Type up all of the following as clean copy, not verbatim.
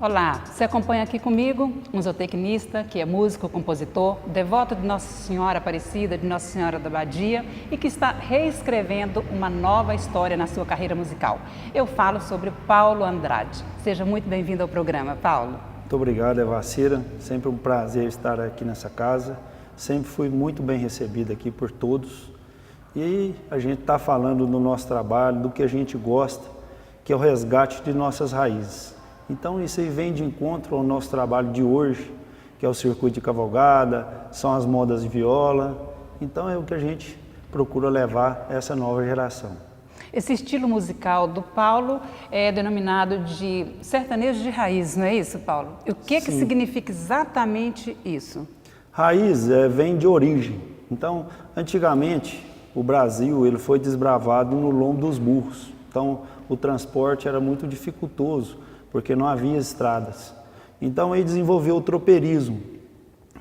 Olá, você acompanha aqui comigo um zootecnista que é músico, compositor, devoto de Nossa Senhora Aparecida, de Nossa Senhora da Abadia e que está reescrevendo uma nova história na sua carreira musical. Eu falo sobre Paulo Andrade. Seja muito bem-vindo ao programa, Paulo. Muito obrigado, Evacira. Sempre um prazer estar aqui nessa casa. Sempre fui muito bem recebido aqui por todos. E a gente está falando do nosso trabalho, do que a gente gosta, que é o resgate de nossas raízes. Então isso aí vem de encontro ao nosso trabalho de hoje, que é o circuito de cavalgada, são as modas de viola. Então é o que a gente procura levar a essa nova geração. Esse estilo musical do Paulo é denominado de sertanejo de raiz, não é isso, Paulo? E o que significa exatamente isso? Raiz vem de origem. Então, antigamente, o Brasil ele foi desbravado no lombo dos burros. Então, o transporte era muito dificultoso, porque não havia estradas. Então ele desenvolveu o tropeirismo,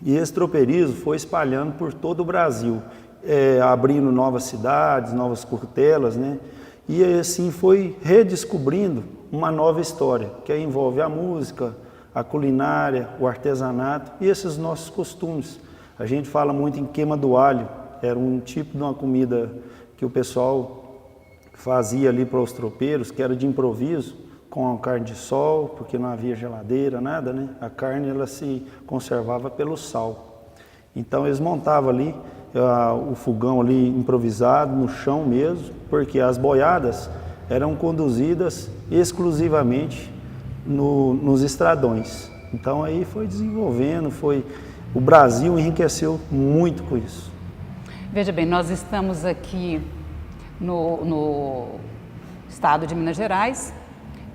e esse tropeirismo foi espalhando por todo o Brasil, abrindo novas cidades, novas curtelas, né? E assim foi redescobrindo uma nova história, que envolve a música, a culinária, o artesanato e esses nossos costumes. A gente fala muito em queima do alho, era um tipo de uma comida que o pessoal fazia ali para os tropeiros, que era de improviso, com a carne de sol, porque não havia geladeira, nada, né? A carne ela se conservava pelo sal. Então eles montavam ali o fogão ali improvisado no chão mesmo, porque as boiadas eram conduzidas exclusivamente nos estradões. Então aí foi desenvolvendo, o Brasil enriqueceu muito com isso. Veja bem, nós estamos aqui no estado de Minas Gerais,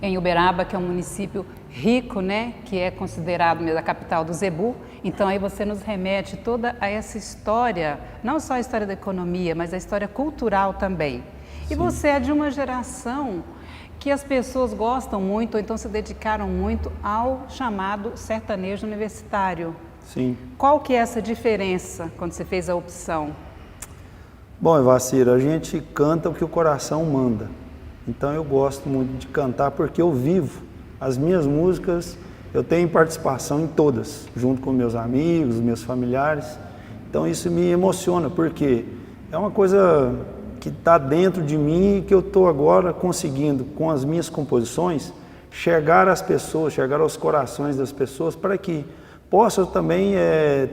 em Uberaba, que é um município rico, né, que é considerado a capital do zebu. Então aí você nos remete toda a essa história, não só a história da economia, mas a história cultural também. E você é de uma geração que as pessoas gostam muito, ou então se dedicaram muito ao chamado sertanejo universitário. Sim. Qual que é essa diferença quando você fez a opção? Bom, Evacira, a gente canta o que o coração manda. Então eu gosto muito de cantar porque eu vivo as minhas músicas, eu tenho participação em todas, junto com meus amigos, meus familiares. Então isso me emociona, porque é uma coisa que está dentro de mim e que eu estou agora conseguindo, com as minhas composições, chegar às pessoas, chegar aos corações das pessoas, para que possa também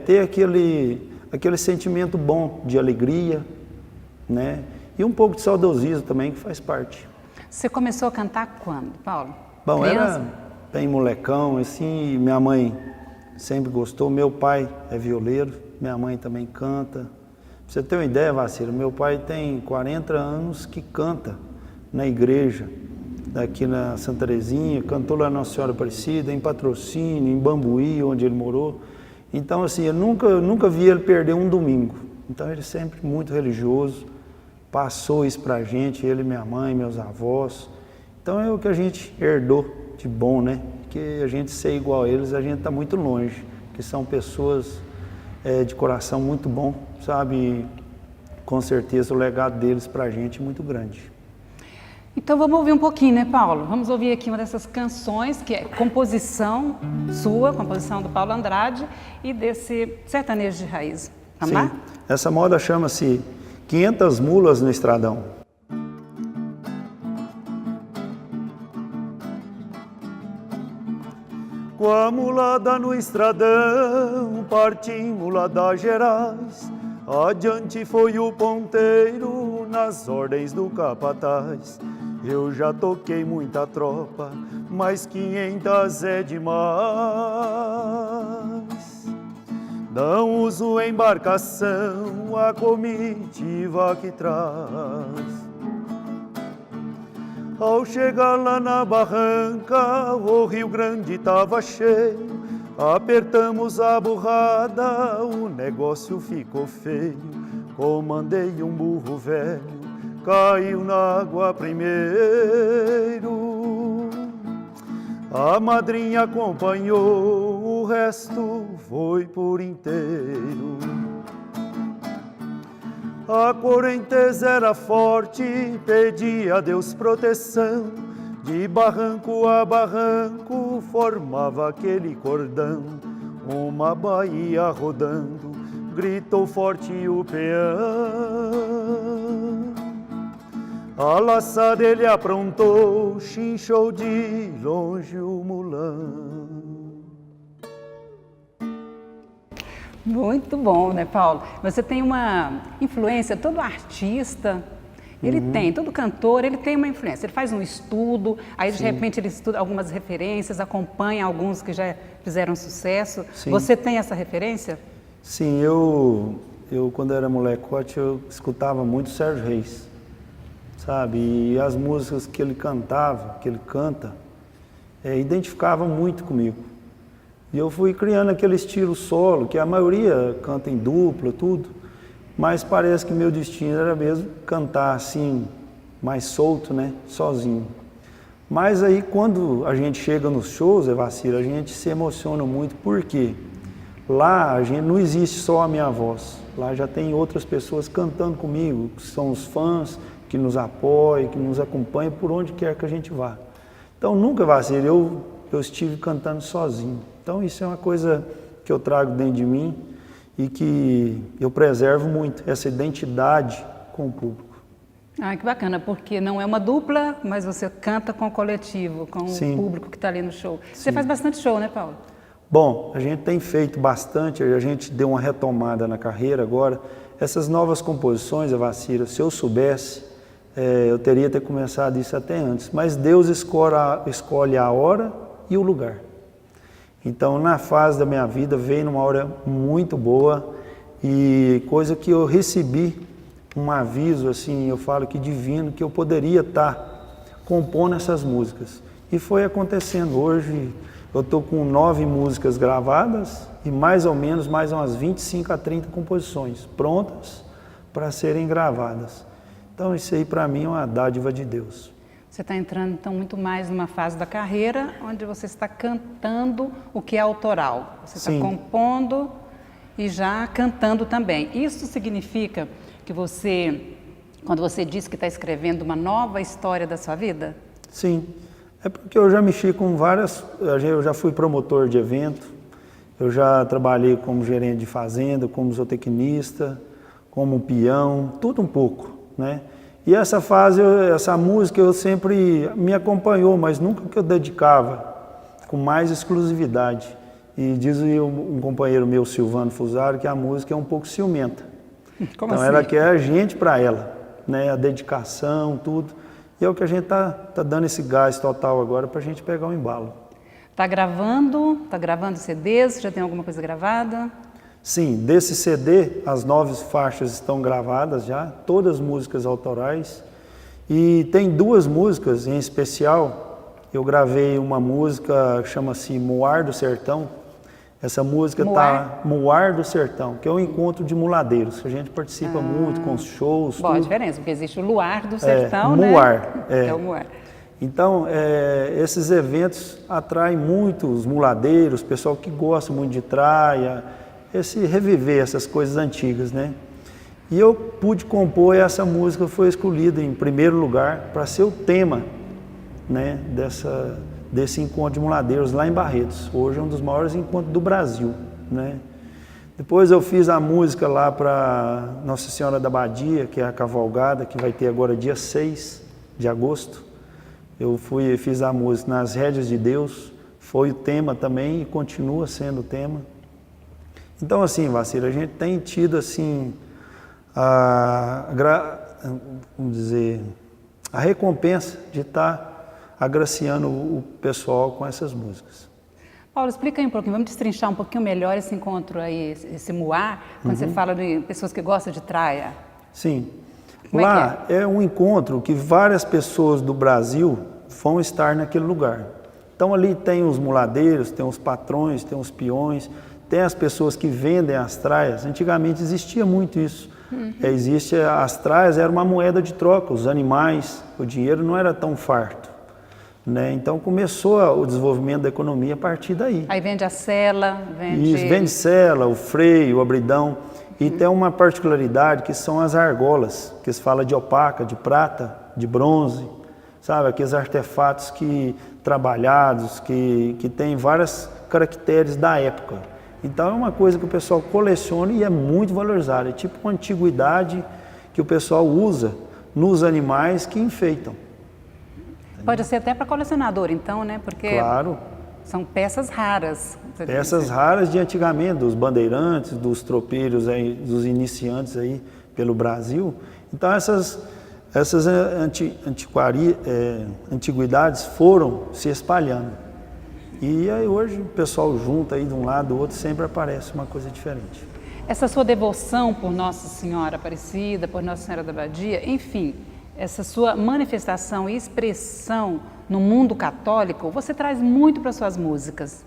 ter aquele sentimento bom de alegria, né? E um pouco de saudosismo também, que faz parte. Você começou a cantar quando, Paulo? Bom, Criança? era bem molecão, assim, minha mãe sempre gostou, meu pai é violeiro, minha mãe também canta. Pra você ter uma ideia, Vacira, meu pai tem 40 anos que canta na igreja, aqui na Santa Terezinha, cantou lá na Nossa Senhora Aparecida, em Patrocínio, em Bambuí, onde ele morou. Então, assim, eu nunca vi ele perder um domingo. Então, ele sempre muito religioso, passou isso pra gente, ele, minha mãe, meus avós. Então é o que a gente herdou de bom, né? Que a gente ser igual a eles, a gente está muito longe, que são pessoas de coração muito bom, sabe? E, com certeza o legado deles pra gente é muito grande. Então vamos ouvir um pouquinho, né, Paulo? Vamos ouvir aqui uma dessas canções, que é composição sua, composição do Paulo Andrade e desse sertanejo de raiz. Vamos lá? Sim, essa moda chama-se 500 mulas no estradão. Com a mulada no estradão, partimos lá das Gerais. Adiante foi o ponteiro, nas ordens do capataz. Eu já toquei muita tropa, mas 500 é demais. Não uso embarcação, a comitiva que traz. Ao chegar lá na barranca, o Rio Grande tava cheio. Apertamos a burrada, o negócio ficou feio. Comandei um burro velho, caiu na água primeiro. A madrinha acompanhou, o resto foi por inteiro. A correnteza era forte, pedia a Deus proteção. De barranco a barranco formava aquele cordão, uma baía rodando, gritou forte o peão. A laçada ele aprontou, chinchou de longe o mulão. Muito bom, né, Paulo? Você tem uma influência, todo artista, ele tem, todo cantor, ele tem uma influência. Ele faz um estudo, aí de repente ele estuda algumas referências, acompanha alguns que já fizeram sucesso. Sim. Você tem essa referência? Sim, eu quando era molecote, eu escutava muito Sérgio Reis, sabe? E as músicas que ele cantava, que ele canta, identificavam muito comigo. E eu fui criando aquele estilo solo, que a maioria canta em dupla, tudo. Mas parece que meu destino era mesmo cantar assim, mais solto, né? Sozinho. Mas aí quando a gente chega nos shows, Evacira, a gente se emociona muito, porque lá a gente não existe só a minha voz. Lá já tem outras pessoas cantando comigo, que são os fãs, que nos apoiam, que nos acompanham por onde quer que a gente vá. Então nunca, Evacira, eu estive cantando sozinho. Então isso é uma coisa que eu trago dentro de mim e que eu preservo muito, essa identidade com o público. Ah, que bacana, porque não é uma dupla, mas você canta com o coletivo, com Sim. o público que está ali no show. Você Sim. faz bastante show, né, Paulo? Bom, a gente tem feito bastante, a gente deu uma retomada na carreira agora. Essas novas composições, Evacira, se eu soubesse, eu teria ter começado isso até antes. Mas Deus escolhe a hora e o lugar. Então, na fase da minha vida, veio numa hora muito boa e coisa que eu recebi um aviso, assim, eu falo que divino, que eu poderia estar compondo essas músicas. E foi acontecendo. Hoje eu estou com 9 músicas gravadas e mais ou menos mais umas 25 a 30 composições prontas para serem gravadas. Então, isso aí para mim é uma dádiva de Deus. Você está entrando, então, muito mais numa fase da carreira onde você está cantando o que é autoral. Você está compondo e já cantando também. Isso significa que você, quando você diz que está escrevendo uma nova história da sua vida? Sim, é porque eu já mexi com várias, eu já fui promotor de evento, eu já trabalhei como gerente de fazenda, como zootecnista, como peão, tudo um pouco, né? E essa fase, essa música eu sempre me acompanhou, mas nunca que eu dedicava com mais exclusividade. E diz um companheiro meu, Silvano Fusaro, que a música é um pouco ciumenta. Como então assim? ela quer a gente para ela, né? A dedicação, tudo. E é o que a gente tá dando esse gás total agora para a gente pegar o embalo. Tá gravando CDs? Já tem alguma coisa gravada? Sim, desse CD, as 9 faixas estão gravadas já, todas músicas autorais. E tem 2 músicas em especial. Eu gravei uma música que chama-se Muar do Sertão. Essa música está Muar do Sertão, que é um encontro de muladeiros. A gente participa muito com os shows. Bom, a diferença, porque existe o Luar do Sertão, né? Muar, é o Muar. Então, esses eventos atraem muito os muladeiros, pessoal que gosta muito de traia, reviver essas coisas antigas, né? E eu pude compor, e essa música foi escolhida em primeiro lugar para ser o tema, né, desse encontro de muladeiros lá em Barretos. Hoje é um dos maiores encontros do Brasil, né? Depois eu fiz a música lá para Nossa Senhora da Badia, que é a cavalgada, que vai ter agora dia 6 de agosto. Eu fiz a música Nas Rédeas de Deus, foi o tema também e continua sendo o tema. Então, assim, Vacira, a gente tem tido, assim, vamos dizer, a recompensa de estar agraciando o pessoal com essas músicas. Paulo, explica aí um pouquinho, vamos destrinchar um pouquinho melhor esse encontro aí, esse Muar, quando você fala de pessoas que gostam de traia. Sim. Como lá é um encontro que várias pessoas do Brasil vão estar naquele lugar. Então ali tem os muladeiros, tem os patrões, tem os peões, tem as pessoas que vendem as traias. Antigamente existia muito isso. As traias era uma moeda de troca, os animais, o dinheiro não era tão farto, né? Então começou o desenvolvimento da economia a partir daí. Aí vende a sela, vende sela, o freio, o abridão. E tem uma particularidade que são as argolas, que se fala de opaca, de prata, de bronze, sabe? Aqueles artefatos trabalhados, que tem várias caracteres da época. Então é uma coisa que o pessoal coleciona e é muito valorizada. É tipo uma antiguidade que o pessoal usa nos animais que enfeitam. Pode ser até para colecionador, então, né? Porque claro. São peças raras. Peças raras de antigamente, dos bandeirantes, dos tropeiros, aí, dos iniciantes aí pelo Brasil. Então essas antiguidades foram se espalhando. E aí hoje o pessoal junta aí de um lado do outro, sempre aparece uma coisa diferente. Essa sua devoção por Nossa Senhora Aparecida, por Nossa Senhora da Abadia, enfim, essa sua manifestação e expressão no mundo católico, você traz muito para suas músicas.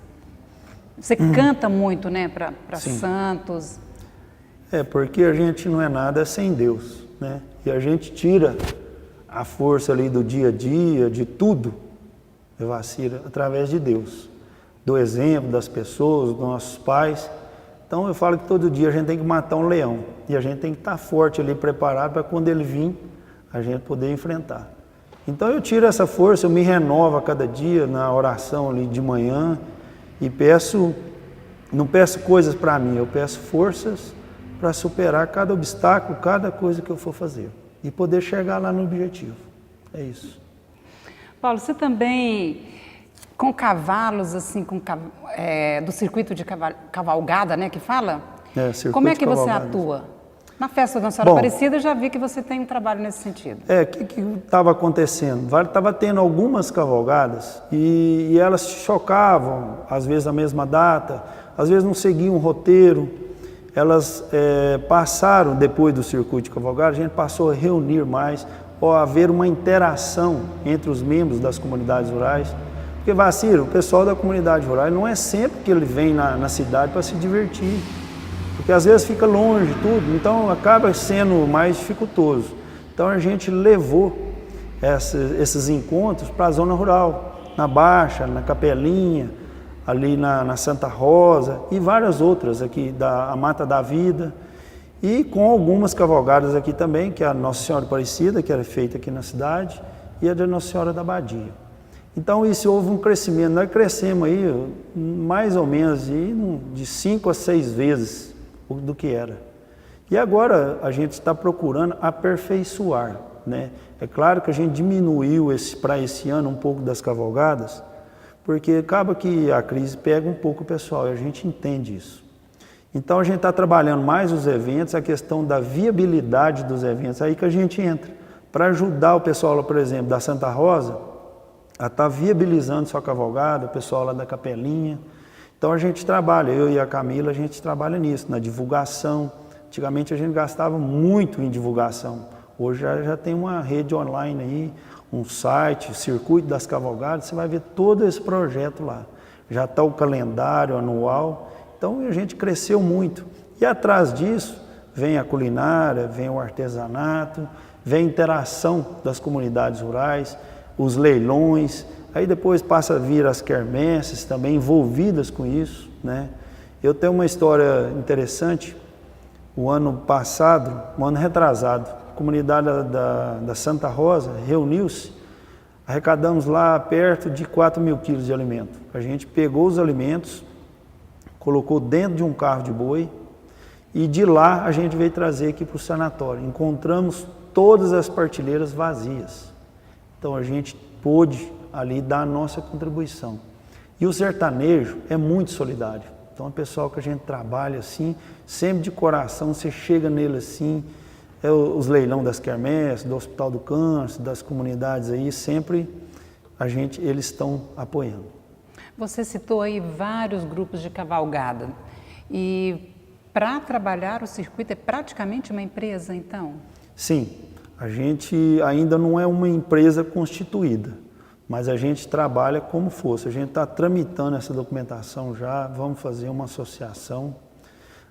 Você canta muito, né, para santos. É, porque a gente não é nada sem Deus, né? E a gente tira a força ali do dia a dia, de tudo, Evacira, através de Deus. Do exemplo das pessoas, dos nossos pais. Então eu falo que todo dia a gente tem que matar um leão. E a gente tem que estar forte ali, preparado para quando ele vir, a gente poder enfrentar. Então eu tiro essa força, eu me renovo a cada dia na oração ali de manhã e não peço coisas para mim, eu peço forças para superar cada obstáculo, cada coisa que eu for fazer e poder chegar lá no objetivo. É isso. Paulo, você também, com cavalos, assim, do circuito de cavalgada, né, que fala? Circuito como é que você cavalgada. atua? Na festa da Nossa Senhora Aparecida, eu já vi que você tem um trabalho nesse sentido. O que estava acontecendo? Estava tendo algumas cavalgadas e elas chocavam, às vezes na mesma data, às vezes não seguiam um roteiro. Elas passaram, depois do circuito de cavalgada, a gente passou a reunir mais, ou a haver uma interação entre os membros das comunidades rurais. Porque, Vacira, o pessoal da comunidade rural não é sempre que ele vem na cidade para se divertir. Porque às vezes fica longe tudo, então acaba sendo mais dificultoso. Então a gente levou esses encontros para a zona rural, na Baixa, na Capelinha, ali na Santa Rosa e várias outras aqui, a Mata da Vida, e com algumas cavalgadas aqui também, que é a Nossa Senhora Aparecida, que era feita aqui na cidade, e a da Nossa Senhora da Abadia. Então isso houve um crescimento, nós crescemos aí mais ou menos de 5 a 6 vezes do que era. E agora a gente está procurando aperfeiçoar, né? É claro que a gente diminuiu para esse ano um pouco das cavalgadas, porque acaba que a crise pega um pouco o pessoal e a gente entende isso. Então a gente está trabalhando mais os eventos, a questão da viabilidade dos eventos, aí que a gente entra, para ajudar o pessoal, por exemplo, da Santa Rosa, a estar viabilizando sua cavalgada, o pessoal lá da Capelinha. Então a gente trabalha, eu e a Camila, a gente trabalha nisso, na divulgação. Antigamente a gente gastava muito em divulgação, hoje já tem uma rede online aí, um site, Circuito das Cavalgadas, você vai ver todo esse projeto lá. Já está o calendário anual, então a gente cresceu muito. E atrás disso vem a culinária, vem o artesanato, vem a interação das comunidades rurais, os leilões, aí depois passa a vir as quermesses também envolvidas com isso, né? Eu tenho uma história interessante, o ano passado, um ano retrasado, a comunidade da Santa Rosa reuniu-se, arrecadamos lá perto de 4.000 quilos de alimento. A gente pegou os alimentos, colocou dentro de um carro de boi e de lá a gente veio trazer aqui para o sanatório. Encontramos todas as partilheiras vazias. Então a gente pôde ali dar a nossa contribuição. E o sertanejo é muito solidário. Então é pessoal que a gente trabalha assim, sempre de coração, você chega nele assim, os leilão das quermesses, do Hospital do Câncer, das comunidades aí, sempre eles estão apoiando. Você citou aí vários grupos de cavalgada e para trabalhar o circuito é praticamente uma empresa, então? Sim, a gente ainda não é uma empresa constituída, mas a gente trabalha como fosse. A gente está tramitando essa documentação já, vamos fazer uma associação,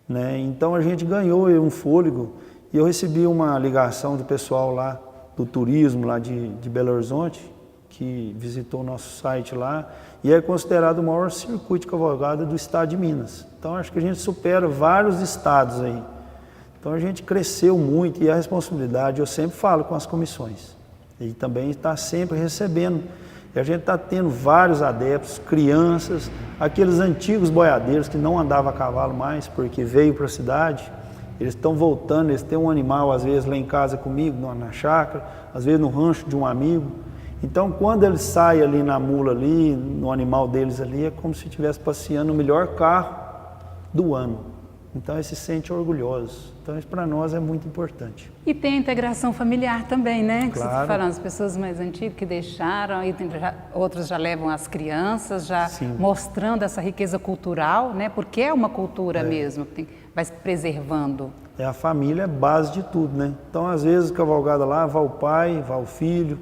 né? Então a gente ganhou um fôlego e eu recebi uma ligação do pessoal lá do turismo lá de Belo Horizonte, que visitou o nosso site lá, e é considerado o maior circuito de cavalgada do estado de Minas. Então acho que a gente supera vários estados aí. Então a gente cresceu muito e a responsabilidade, eu sempre falo com as comissões, E também está sempre recebendo. E a gente está tendo vários adeptos, crianças, aqueles antigos boiadeiros que não andavam a cavalo mais porque veio para a cidade, eles estão voltando, eles têm um animal às vezes lá em casa comigo, na chácara, às vezes no rancho de um amigo. Então quando eles saem ali na mula ali, no animal deles ali, é como se estivesse passeando no melhor carro do ano. Então eles se sentem orgulhosos. Então isso para nós é muito importante. E tem a integração familiar também, né? Que Claro. você está falando, as pessoas mais antigas que deixaram, e outros já levam as crianças, já Sim. mostrando essa riqueza cultural, né? Porque é uma cultura mesmo, que vai se preservando. A família é base de tudo, né? Então às vezes cavalgada lá, vai o pai, vai o filho,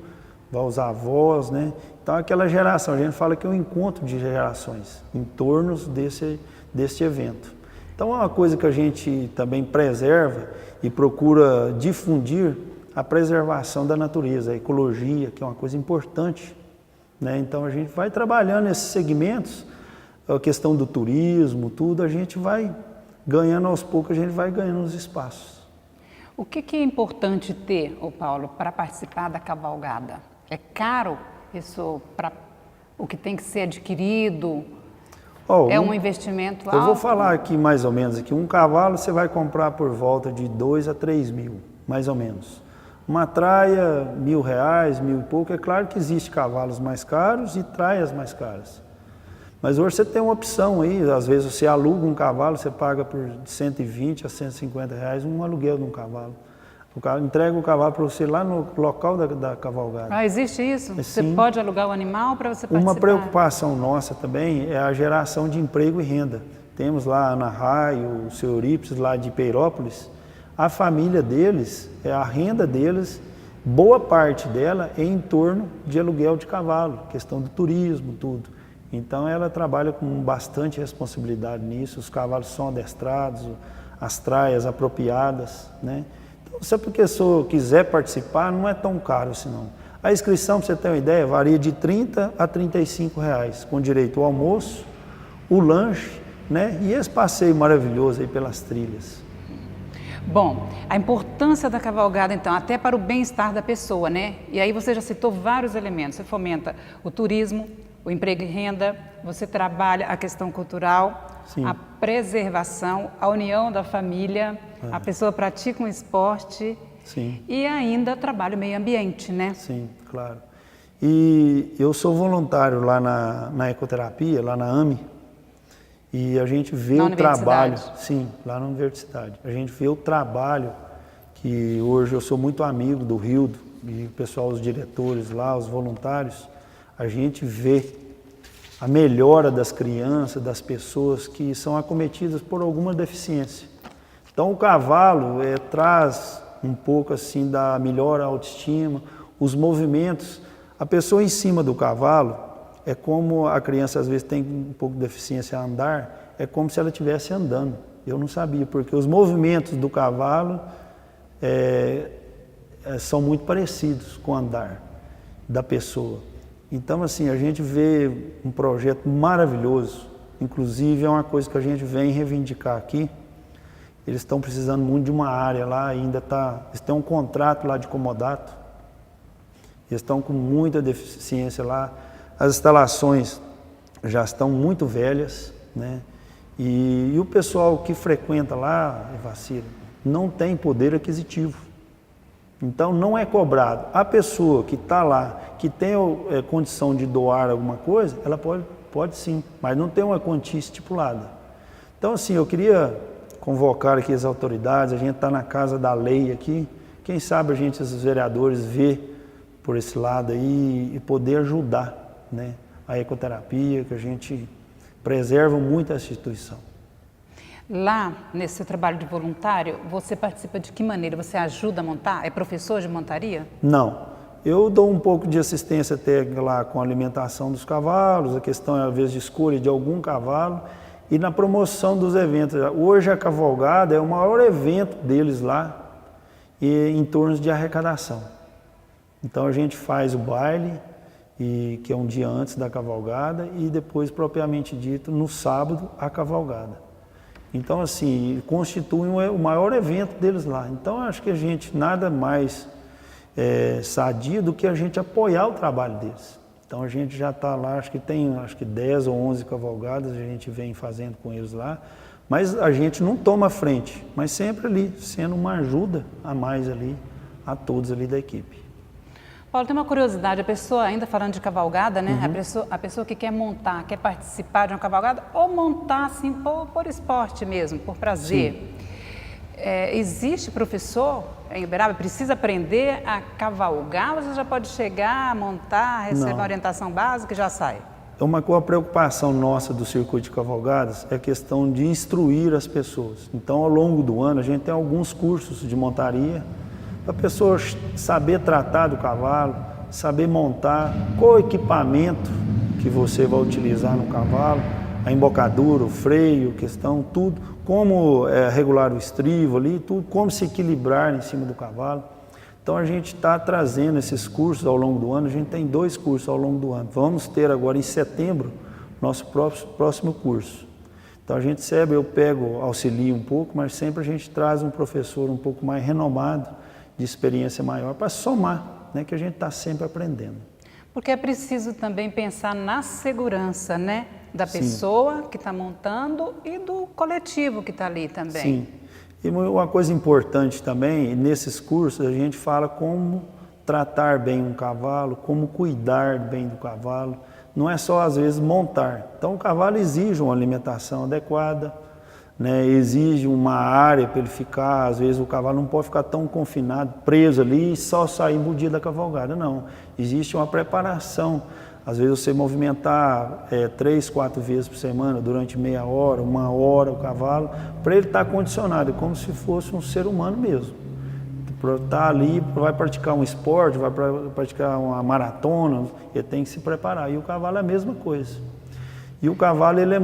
vai os avós, né? Então aquela geração, a gente fala que é um encontro de gerações em torno desse evento. Então é uma coisa que a gente também preserva e procura difundir a preservação da natureza, a ecologia, que é uma coisa importante, né? Então a gente vai trabalhando nesses segmentos, a questão do turismo, tudo, a gente vai ganhando aos poucos, a gente vai ganhando os espaços. O que é importante ter, ô Paulo, para participar da cavalgada? É caro isso para o que tem que ser adquirido? É um investimento alto? Eu vou falar aqui mais ou menos, aqui, um cavalo você vai comprar por volta de 2 a 3 mil, mais ou menos. Uma traia, R$1.000, R$1.000 e pouco. É claro que existe cavalos mais caros e traias mais caras. Mas hoje você tem uma opção aí, às vezes você aluga um cavalo, você paga por R$120 a R$150 um aluguel de um cavalo. O cara entrega o cavalo para você lá no local da cavalgada. Ah, existe isso? Sim. Você pode alugar o animal para você participar? Uma preocupação nossa também é a geração de emprego e renda. Temos lá a Ana Raio, o seu Eurípides lá de Peirópolis. A família deles, a renda deles, boa parte dela é em torno de aluguel de cavalo, questão do turismo, tudo. Então ela trabalha com bastante responsabilidade nisso, os cavalos são adestrados, as traias apropriadas, né? Se a pessoa quiser participar, não é tão caro assim não. A inscrição, para você ter uma ideia, varia de R$30 a R$35, com direito ao almoço, o lanche, né? E esse passeio maravilhoso aí pelas trilhas. Bom, a importância da cavalgada, então, até para o bem-estar da pessoa, né? E aí você já citou vários elementos. Você fomenta o turismo, o emprego e renda, você trabalha a questão cultural, Sim. a preservação, a união da família, a pessoa pratica um esporte. Sim. E ainda trabalha o meio ambiente, né? Sim, claro. E eu sou voluntário lá na ecoterapia, lá na AME, e a gente vê o trabalho. Sim, lá na universidade. A gente vê o trabalho que hoje eu sou muito amigo do Rildo e o pessoal, os diretores lá, os voluntários, a gente vê a melhora das crianças, das pessoas que são acometidas por alguma deficiência. Então o cavalo traz um pouco assim da melhor autoestima, os movimentos. A pessoa em cima do cavalo, é como a criança às vezes tem um pouco de deficiência a andar, é como se ela estivesse andando. Eu não sabia, porque os movimentos do cavalo são muito parecidos com o andar da pessoa. Então assim, a gente vê um projeto maravilhoso, inclusive é uma coisa que a gente vem reivindicar aqui. Eles estão precisando muito de uma área lá, eles têm um contrato lá de comodato, eles estão com muita deficiência lá, as instalações já estão muito velhas, né? E o pessoal que frequenta lá, Evacira, não tem poder aquisitivo. Então não é cobrado. A pessoa que está lá, que tem condição de doar alguma coisa, ela pode sim, mas não tem uma quantia estipulada. Então assim, eu queria convocar aqui as autoridades, a gente está na casa da lei aqui, quem sabe a gente, os vereadores, ver por esse lado aí e poder ajudar, né, a ecoterapia, que a gente preserva muito essa instituição. Lá, nesse seu trabalho de voluntário, você participa de que maneira? Você ajuda a montar? É professor de montaria? Não. Eu dou um pouco de assistência técnica lá com a alimentação dos cavalos, a questão, às vezes, de escolha de algum cavalo e na promoção dos eventos. Hoje a cavalgada é o maior evento deles lá e em torno de arrecadação. Então a gente faz o baile, que é um dia antes da cavalgada, e depois, propriamente dito, no sábado, a cavalgada. Então, assim, constitui o maior evento deles lá. Então, acho que a gente nada mais sadia do que a gente apoiar o trabalho deles. Então a gente já está lá, acho que 10 ou 11 cavalgadas, a gente vem fazendo com eles lá, mas a gente não toma frente, mas sempre ali, sendo uma ajuda a mais ali, a todos ali da equipe. Paulo, tem uma curiosidade, a pessoa, ainda falando de cavalgada, né? A pessoa que quer montar, quer participar de uma cavalgada, ou montar assim por esporte mesmo, por prazer. Existe professor em Uberaba, precisa aprender a cavalgar, ou você já pode chegar, montar, receber uma orientação básica e já sai? Uma preocupação nossa do circuito de cavalgadas é a questão de instruir as pessoas. Então, ao longo do ano, a gente tem alguns cursos de montaria, para a pessoa saber tratar do cavalo, saber montar, qual o equipamento que você vai utilizar no cavalo, a embocadura, o freio, questão, tudo, como regular o estribo ali, tudo, como se equilibrar em cima do cavalo. Então a gente está trazendo esses cursos ao longo do ano, a gente tem 2 cursos ao longo do ano. Vamos ter agora em setembro nosso próximo curso. Então a gente sempre, eu auxilio um pouco, mas sempre a gente traz um professor um pouco mais renomado, de experiência maior, para somar, né, que a gente está sempre aprendendo. Porque é preciso também pensar na segurança, né, da pessoa que está montando e do coletivo que está ali também. Sim. E uma coisa importante também, nesses cursos a gente fala como tratar bem um cavalo, como cuidar bem do cavalo, não é só às vezes montar. Então o cavalo exige uma alimentação adequada, né, exige uma área para ele ficar, às vezes o cavalo não pode ficar tão confinado, preso ali e só sair no dia da cavalgada, não. Existe uma preparação, às vezes você movimentar 3, 4 vezes por semana, durante meia hora, 1 hora o cavalo, para ele estar condicionado, como se fosse um ser humano mesmo. Para estar ali, vai praticar um esporte, vai praticar uma maratona, ele tem que se preparar, e o cavalo é a mesma coisa. E o cavalo, ele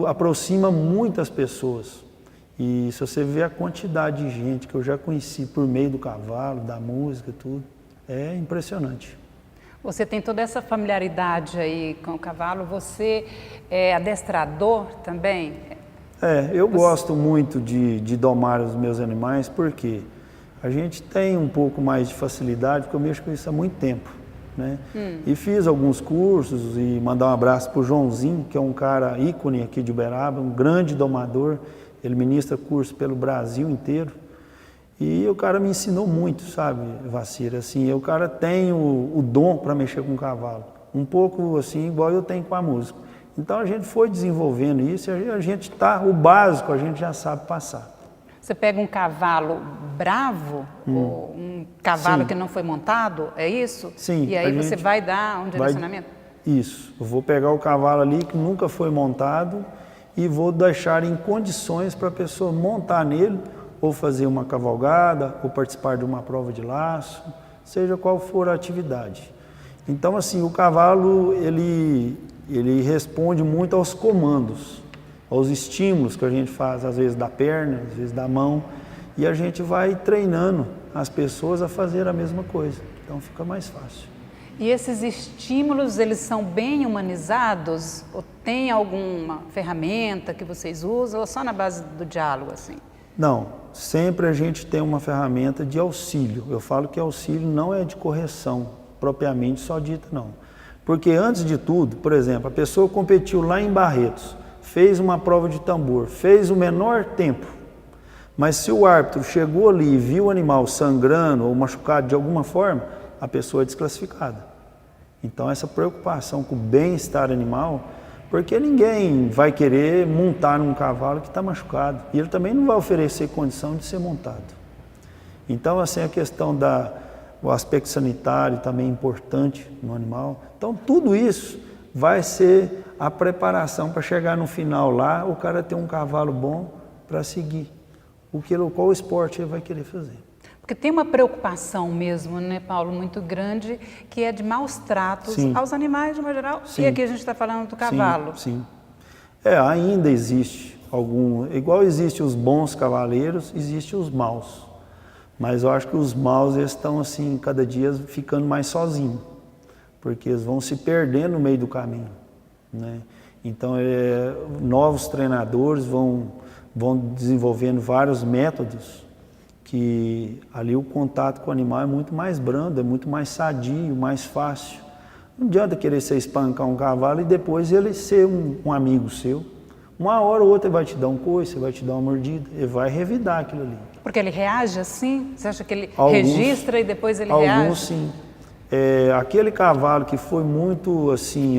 aproxima muitas pessoas. E se você vê a quantidade de gente que eu já conheci por meio do cavalo, da música, tudo, é impressionante. Você tem toda essa familiaridade aí com o cavalo, você é adestrador também? Eu gosto muito de domar os meus animais, porque a gente tem um pouco mais de facilidade, porque eu mexo com isso há muito tempo. Né? E fiz alguns cursos e mandar um abraço para o Joãozinho, que é um cara ícone aqui de Uberaba, um grande domador, ele ministra curso pelo Brasil inteiro e o cara me ensinou muito, sabe, Vacira, assim, o cara tem o dom para mexer com o cavalo, um pouco assim, igual eu tenho com a música. Então a gente foi desenvolvendo isso e a gente o básico a gente já sabe passar. Você pega um cavalo bravo, ou um cavalo que não foi montado, é isso? Sim. E aí você vai dar um direcionamento? Isso. Eu vou pegar o cavalo ali que nunca foi montado e vou deixar em condições para a pessoa montar nele, ou fazer uma cavalgada, ou participar de uma prova de laço, seja qual for a atividade. Então, assim, o cavalo, ele responde muito aos comandos, aos estímulos que a gente faz, às vezes da perna, às vezes da mão, e a gente vai treinando as pessoas a fazer a mesma coisa, então fica mais fácil. E esses estímulos, eles são bem humanizados? Ou tem alguma ferramenta que vocês usam, ou só na base do diálogo, assim? Não, sempre a gente tem uma ferramenta de auxílio. Eu falo que auxílio não é de correção, propriamente só dita, não. Porque antes de tudo, por exemplo, a pessoa competiu lá em Barretos, fez uma prova de tambor, fez o menor tempo, mas se o árbitro chegou ali e viu o animal sangrando ou machucado de alguma forma, a pessoa é desclassificada. Então essa preocupação com o bem-estar animal, porque ninguém vai querer montar num cavalo que está machucado, e ele também não vai oferecer condição de ser montado. Então assim, a questão o aspecto sanitário também é importante no animal. Então tudo isso vai ser a preparação para chegar no final lá, o cara ter um cavalo bom para seguir. Qual esporte ele vai querer fazer. Porque tem uma preocupação mesmo, né, Paulo, muito grande, que é de maus tratos aos animais de uma geral. Sim. E aqui a gente está falando do cavalo. Sim. Ainda existe igual existem os bons cavaleiros, existem os maus. Mas eu acho que os maus eles estão assim, cada dia ficando mais sozinhos, porque eles vão se perdendo no meio do caminho, né? Então, novos treinadores vão desenvolvendo vários métodos que ali o contato com o animal é muito mais brando, é muito mais sadio, mais fácil. Não adianta querer você espancar um cavalo e depois ele ser um amigo seu. Uma hora ou outra ele vai te dar um coice, ele vai te dar uma mordida, ele vai revidar aquilo ali. Porque ele reage assim? Você acha que ele Alguns, registra e depois ele reage? Alguns sim. Aquele cavalo que foi muito assim,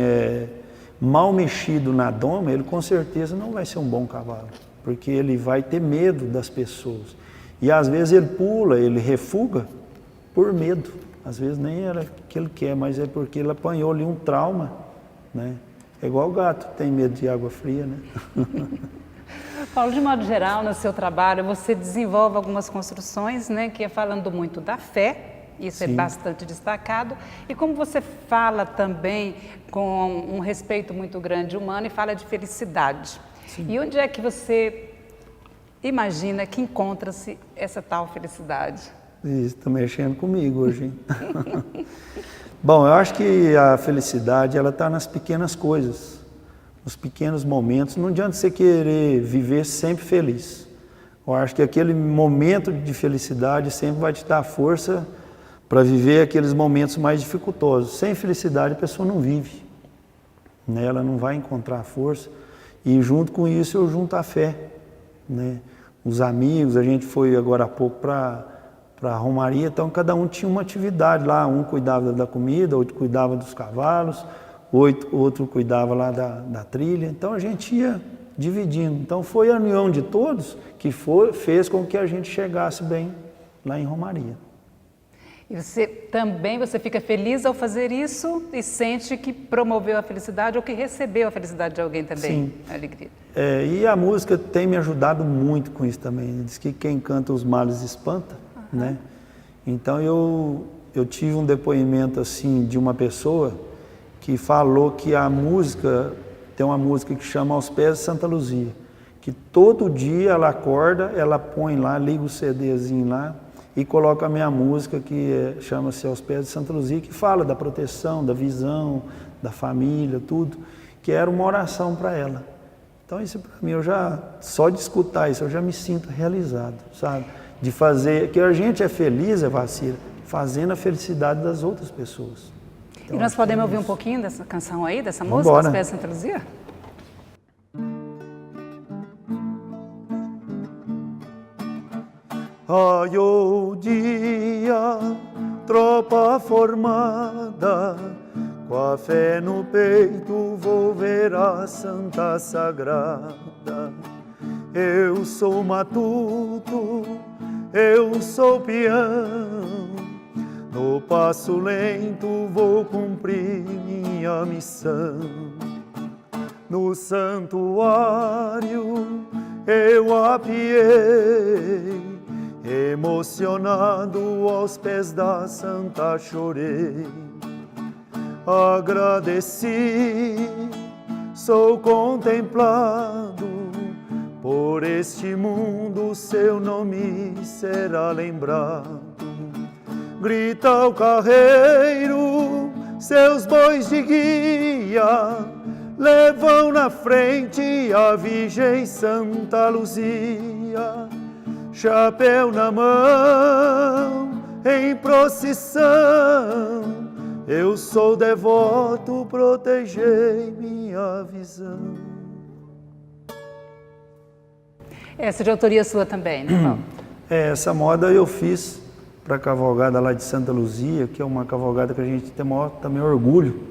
mal mexido na doma, ele com certeza não vai ser um bom cavalo, porque ele vai ter medo das pessoas. E às vezes ele pula, ele refuga por medo. Às vezes nem era o que ele quer, mas é porque ele apanhou ali um trauma, né? É igual o gato, tem medo de água fria, né? Paulo, de modo geral, no seu trabalho, você desenvolve algumas construções, né, que é falando muito da fé, isso Sim. é bastante destacado, e como você fala também com um respeito muito grande humano e fala de felicidade. Sim. E onde é que você imagina que encontra-se essa tal felicidade? Isso, está mexendo comigo hoje, hein? Bom, eu acho que a felicidade, ela está nas pequenas coisas, nos pequenos momentos. Não adianta você querer viver sempre feliz. Eu acho que aquele momento de felicidade sempre vai te dar força para viver aqueles momentos mais dificultosos. Sem felicidade a pessoa não vive, né? Ela não vai encontrar força. E junto com isso eu junto a fé, né? Os amigos, a gente foi agora há pouco para a Romaria, então cada um tinha uma atividade lá, um cuidava da comida, outro cuidava dos cavalos, outro cuidava lá da trilha, então a gente ia dividindo. Então foi a união de todos que fez com que a gente chegasse bem lá em Romaria. E você fica feliz ao fazer isso e sente que promoveu a felicidade ou que recebeu a felicidade de alguém também? Sim. A alegria. E a música tem me ajudado muito com isso também. Diz que quem canta os males espanta, né? Então eu tive um depoimento assim de uma pessoa que falou que a música, tem uma música que chama Aos Pés de Santa Luzia, que todo dia ela acorda, ela põe lá, liga o CDzinho lá e coloca a minha música que chama-se Aos Pés de Santa Luzia, que fala da proteção, da visão, da família, tudo, que era uma oração para ela. Então isso para mim, só de escutar isso, eu já me sinto realizado, sabe? De fazer, que a gente é feliz, Vacira, fazendo a felicidade das outras pessoas. Então, e nós podemos ouvir um pouquinho dessa canção aí, dessa música, Vambora. Aos Pés de Santa Luzia? Ai, o dia, tropa formada, com a fé no peito vou ver a Santa Sagrada. Eu sou matuto, eu sou peão, no passo lento vou cumprir minha missão. No santuário eu apiei, emocionado aos pés da Santa chorei. Agradeci, sou contemplado, por este mundo seu nome será lembrado. Grita o carreiro, seus bois de guia, levam na frente a Virgem Santa Luzia. Chapéu na mão, em procissão, eu sou devoto, protegei minha visão. Essa de autoria sua também, né, Paulo? Essa moda eu fiz para a cavalgada lá de Santa Luzia, que é uma cavalgada que a gente tem maior também orgulho.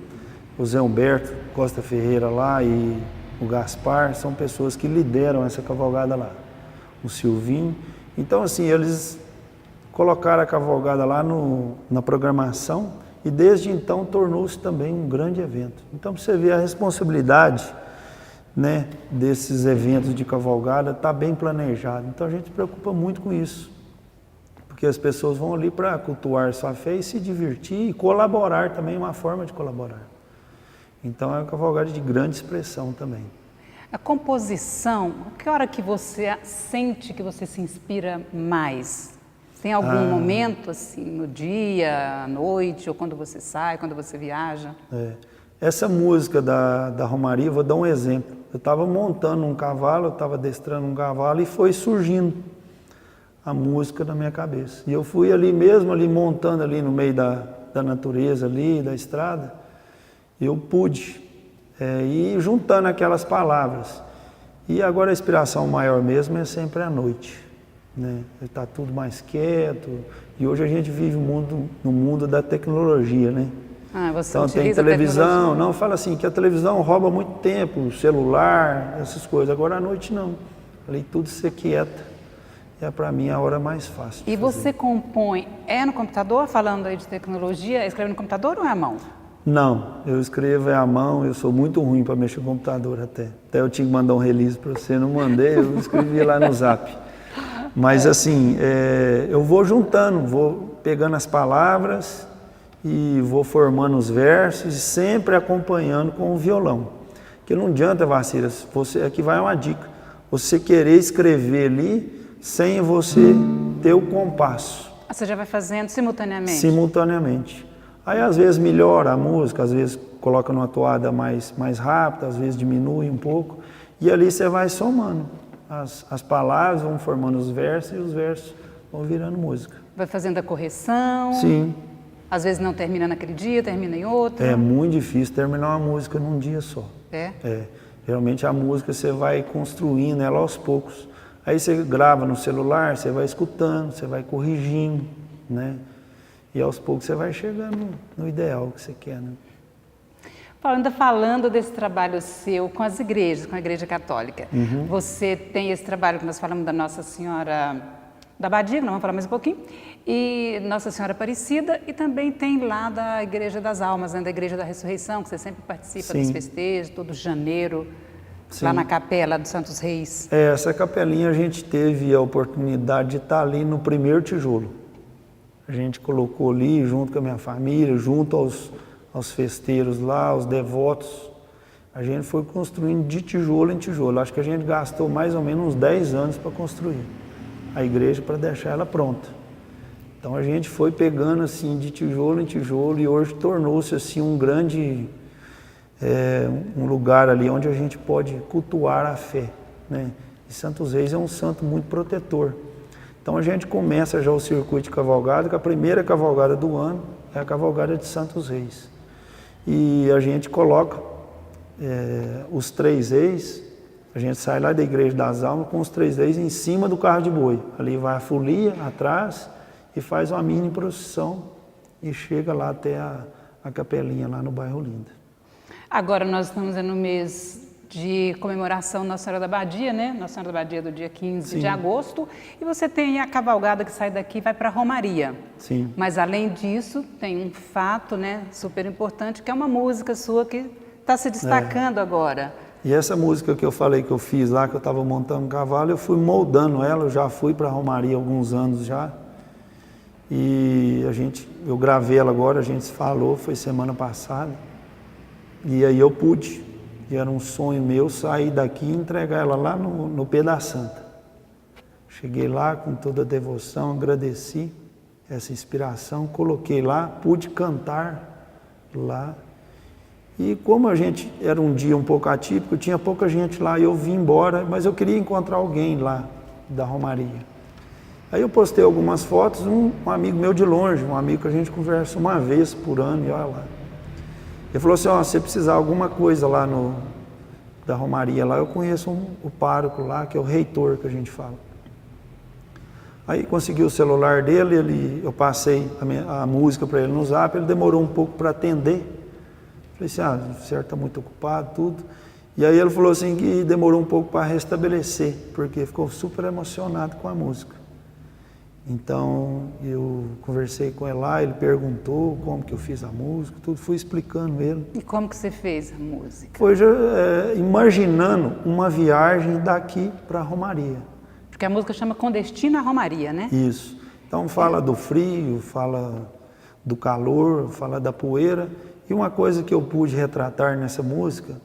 O Zé Humberto Costa Ferreira lá e o Gaspar são pessoas que lideram essa cavalgada lá. O Silvinho. Então, assim, eles colocaram a cavalgada lá na programação e desde então tornou-se também um grande evento. Então, para você ver a responsabilidade, né, desses eventos de cavalgada, está bem planejado. Então, a gente se preocupa muito com isso, porque as pessoas vão ali para cultuar sua fé e se divertir e colaborar também, uma forma de colaborar. Então, é uma cavalgada de grande expressão também. A composição, que hora que você sente que você se inspira mais? Tem algum momento, assim, no dia, à noite, ou quando você sai, quando você viaja? Essa música da Romaria, vou dar um exemplo. Eu estava montando um cavalo, eu estava adestrando um cavalo e foi surgindo a música na minha cabeça. E eu fui ali mesmo, ali montando ali no meio da natureza ali, da estrada, eu pude ir juntando aquelas palavras. E agora a inspiração maior mesmo é sempre à noite, né? Está tudo mais quieto. E hoje a gente vive no mundo da tecnologia, né? Você então tem utiliza televisão, não, fala assim, que a televisão rouba muito tempo, o celular, essas coisas. Agora à noite não, ali tudo se quieta. É para mim a hora mais fácil. E você compõe, no computador, falando aí de tecnologia, escreve no computador ou é à mão? Não, eu escrevo à mão, eu sou muito ruim para mexer no computador até. Até eu tinha que mandar um release para você, não mandei, eu escrevi lá no Zap. Mas assim, eu vou juntando, vou pegando as palavras e vou formando os versos e sempre acompanhando com o violão. Porque não adianta, Vaciras, aqui vai uma dica, você querer escrever ali sem você ter o compasso. Você já vai fazendo simultaneamente? Simultaneamente. Aí às vezes melhora a música, às vezes coloca numa toada mais rápida, às vezes diminui um pouco. E ali você vai somando. As palavras vão formando os versos e os versos vão virando música. Vai fazendo a correção? Sim. Às vezes não termina naquele dia, termina em outro? É muito difícil terminar uma música num dia só. É? Geralmente a música você vai construindo ela aos poucos. Aí você grava no celular, você vai escutando, você vai corrigindo, né? E aos poucos você vai chegando no ideal que você quer, né? Paulo, ainda falando desse trabalho seu com as igrejas, com a Igreja Católica. Você tem esse trabalho que nós falamos da Nossa Senhora da Badia, que nós vamos falar mais um pouquinho, e Nossa Senhora Aparecida, e também tem lá da Igreja das Almas, né, da Igreja da Ressurreição, que você sempre participa dos festejos, todo janeiro, lá na capela dos Santos Reis. Essa capelinha a gente teve a oportunidade de estar ali no primeiro tijolo. A gente colocou ali junto com a minha família, junto aos festeiros lá, aos devotos. A gente foi construindo de tijolo em tijolo. Acho que a gente gastou mais ou menos uns 10 anos para construir a igreja, para deixar ela pronta. Então a gente foi pegando assim de tijolo em tijolo e hoje tornou-se assim um grande um lugar ali onde a gente pode cultuar a fé, né? E Santos Reis é um santo muito protetor. Então a gente começa já o circuito de cavalgada, que a primeira cavalgada do ano é a cavalgada de Santos Reis. E a gente coloca os 3 reis, a gente sai lá da Igreja das Almas com os 3 reis em cima do carro de boi. Ali vai a folia atrás e faz uma mini procissão e chega lá até a capelinha lá no bairro Olinda. Agora nós estamos no mês de comemoração Nossa Senhora da Badia, né? Nossa Senhora da Badia do dia 15 de agosto. E você tem a cavalgada que sai daqui e vai para a Romaria. Sim. Mas além disso, tem um fato, né, super importante, que é uma música sua que está se destacando agora. E essa música que eu falei que eu fiz lá, que eu estava montando um cavalo, eu fui moldando ela, eu já fui para a Romaria há alguns anos já. E eu gravei ela agora, a gente se falou, foi semana passada. E aí eu pude, e era um sonho meu, sair daqui e entregar ela lá no Pé da Santa. Cheguei lá com toda a devoção, agradeci essa inspiração, coloquei lá, pude cantar lá. E como a gente era um dia um pouco atípico, tinha pouca gente lá, eu vim embora, mas eu queria encontrar alguém lá da Romaria. Aí eu postei algumas fotos, um amigo meu de longe, um amigo que a gente conversa uma vez por ano, e olha lá. Ele falou assim, se você precisar de alguma coisa lá da Romaria, lá eu conheço o pároco lá, que é o reitor que a gente fala. Aí consegui o celular dele, eu passei a música para ele no Zap, ele demorou um pouco para atender. Falei assim, o senhor está muito ocupado, tudo. E aí ele falou assim que demorou um pouco para restabelecer, porque ficou super emocionado com a música. Então, eu conversei com ele lá, ele perguntou como que eu fiz a música, tudo, fui explicando ele. E como que você fez a música? Foi imaginando uma viagem daqui para a Romaria. Porque a música chama Com Destino à Romaria, né? Isso. Então, fala do frio, fala do calor, fala da poeira. E uma coisa que eu pude retratar nessa música,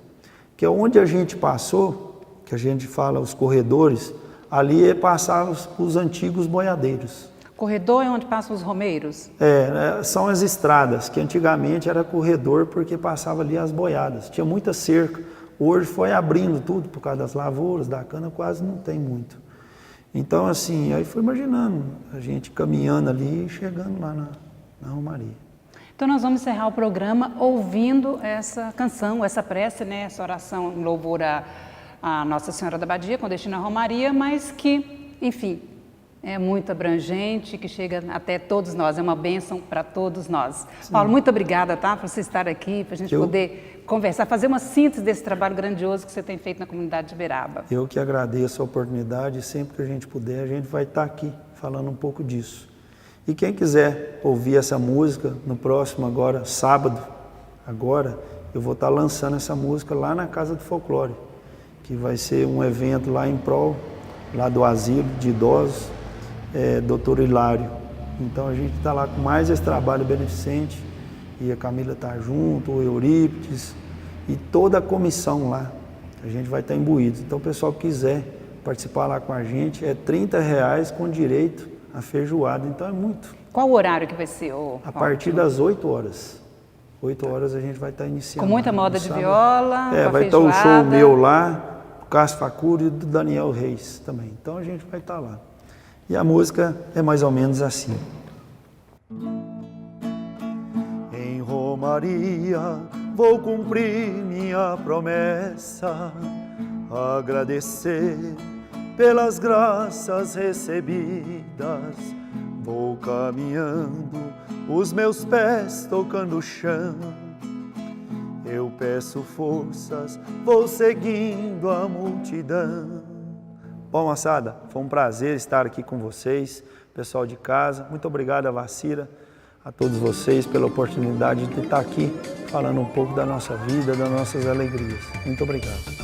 que é onde a gente passou, que a gente fala os corredores, ali passavam os antigos boiadeiros. Corredor é onde passam os romeiros? São as estradas, que antigamente era corredor porque passava ali as boiadas. Tinha muita cerca. Hoje foi abrindo tudo por causa das lavouras, da cana, quase não tem muito. Então, assim, aí fui imaginando, a gente caminhando ali e chegando lá na Romaria. Então nós vamos encerrar o programa ouvindo essa canção, essa prece, né, essa oração em louvor a Nossa Senhora da Badia, com destino à Romaria, mas que, enfim, é muito abrangente, que chega até todos nós, é uma bênção para todos nós. Sim. Paulo, muito obrigada, tá, por você estar aqui, para a gente poder conversar, fazer uma síntese desse trabalho grandioso que você tem feito na comunidade de Uberaba. Eu que agradeço a oportunidade, sempre que a gente puder, a gente vai estar aqui falando um pouco disso. E quem quiser ouvir essa música no próximo agora, sábado, eu vou estar lançando essa música lá na Casa do Folclore, que vai ser um evento lá em prol, lá do asilo de idosos, Dr. Hilário. Então a gente está lá com mais esse trabalho beneficente, e a Camila está junto, o Eurípides e toda a comissão lá. A gente vai estar imbuído. Então o pessoal que quiser participar lá com a gente, é R$30 com direito a feijoada, então é muito. Qual o horário que vai ser? A partir das 8 horas. 8 horas a gente vai estar iniciando. Com muita moda de viola, com a vai estar o show meu lá, o Cássio Facuri e do Daniel Reis também. Então a gente vai estar lá. E a música é mais ou menos assim. Em Romaria vou cumprir minha promessa, agradecer pelas graças recebidas, vou caminhando, os meus pés tocando o chão. Eu peço forças, vou seguindo a multidão. Bom, moçada, foi um prazer estar aqui com vocês, pessoal de casa. Muito obrigado a Vacira, a todos vocês pela oportunidade de estar aqui falando um pouco da nossa vida, das nossas alegrias. Muito obrigado.